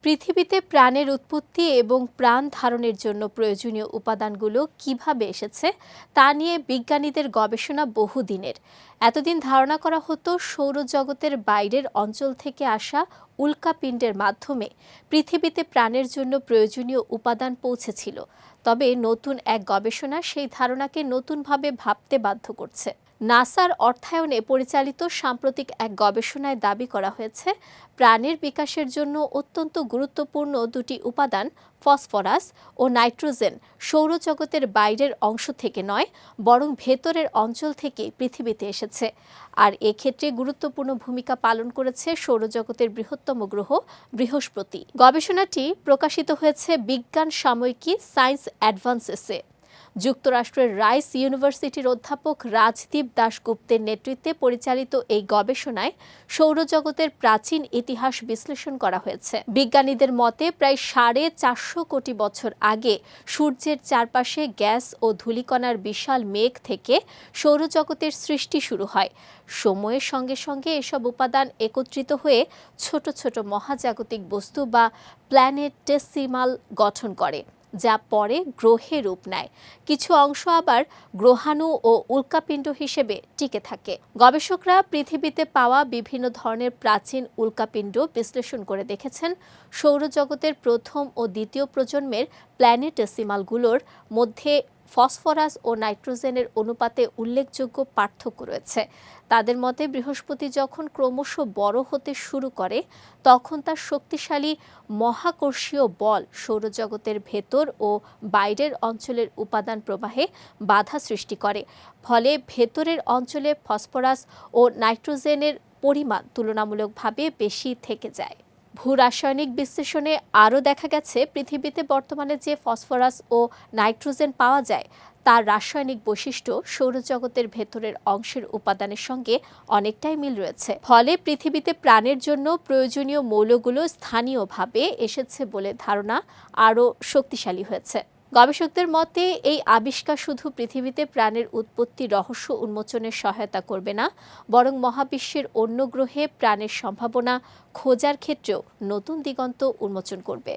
পৃথিবীতে প্রাণের উৎপত্তি এবং প্রাণ ধারণের জন্য প্রয়োজনীয় উপাদানগুলো কিভাবে এসেছে তা নিয়ে বিজ্ঞানীদের গবেষণা বহুদিনের। এতদিন ধারণা করা হতো সৌরজগতের বাইরের অঞ্চল থেকে আসা উল্কাপিণ্ডের মাধ্যমে পৃথিবীতে প্রাণের জন্য প্রয়োজনীয় উপাদান পৌঁছেছিল। তবে নতুন এক গবেষণা সেই ধারণাকে নতুনভাবে ভাবতে বাধ্য করছে। নাসার অর্থায়নে পরিচালিত সাম্প্রতিক এক গবেষণায় দাবি করা হয়েছে প্রাণের বিকাশের জন্য অত্যন্ত গুরুত্বপূর্ণ দুটি উপাদান ফসফরাস ও নাইট্রোজেন সৌরজগতের বাইরের অংশ থেকে নয়, বরং ভেতরের অঞ্চল থেকে পৃথিবীতে এসেছে। আর এক্ষেত্রে গুরুত্বপূর্ণ ভূমিকা পালন করেছে সৌরজগতের বৃহত্তম গ্রহ বৃহস্পতি। গবেষণাটি প্রকাশিত হয়েছে বিজ্ঞান সাময়িকী সায়েন্স অ্যাডভান্সেসে। যুক্তরাষ্ট্রের রাইস ইউনিভার্সিটির অধ্যাপক রাজদীপ দাশগুপ্তের নেতৃত্বে পরিচালিত এই গবেষণায় সৌরজগতের প্রাচীন ইতিহাস বিশ্লেষণ করা হয়েছে। বিজ্ঞানীদের মতে প্রায় 450 কোটি বছর আগে সূর্যের চারপাশে গ্যাস ও ধূলিকণার বিশাল মেঘ থেকে সৌরজগতের সৃষ্টি শুরু হয়। সময়ের সঙ্গে সঙ্গে এসব উপাদান একত্রিত হয়ে ছোট ছোট মহাজাগতিক বস্তু বা প্ল্যানেটেসিমাল গঠন করে, যা পরে গ্রহে রূপ নেয়। কিছু অংশ আবার গ্রহাণু ও উল্কাপিণ্ড হিসেবে টিকে থাকে। গবেষকরা পৃথিবীতে পাওয়া বিভিন্ন ধরনের প্রাচীন উল্কাপিণ্ড বিশ্লেষণ করে দেখেছেন সৌরজগতের প্রথম ও দ্বিতীয় প্রজন্মের প্ল্যানেটেসিমালগুলোর মধ্যে ফসফরাস ও নাইট্রোজেনের অনুপাতে উল্লেখযোগ্য পার্থক্য রয়েছে। তাদের মতে বৃহস্পতি যখন ক্রমশ বড় হতে শুরু করে তখন তার শক্তিশালী মহাকর্ষীয় বল সৌরজগতের ভেতর ও বাইরের অঞ্চলের উপাদান প্রবাহে বাধা সৃষ্টি করে। ফলে ভেতরের অঞ্চলে ফসফরাস ও নাইট্রোজেনের পরিমাণ তুলনামূলকভাবে বেশি থেকে যায়। ভূরাসায়নিক বিশ্লেষণে আরও দেখা গেছে পৃথিবীতে বর্তমানে যে ফসফরাস ও নাইট্রোজেন পাওয়া যায় তার রাসায়নিক বৈশিষ্ট্য সৌরজগতের ভেতরের অংশের উপাদানের সঙ্গে অনেকটাই মিল রয়েছে। ফলে পৃথিবীতে প্রাণের জন্য প্রয়োজনীয় মৌলগুলো স্থানীয়ভাবে এসেছে বলে ধারণা আরও শক্তিশালী হয়েছে। গবেষকদের মতে এই আবিষ্কার শুধু পৃথিবীতে প্রাণের উৎপত্তি রহস্য উন্মোচনের সহায়তা করবে না, বরং মহাবিশ্বের অন্য গ্রহে প্রাণের সম্ভাবনা খোঁজার ক্ষেত্রেও নতুন দিগন্ত উন্মোচন করবে।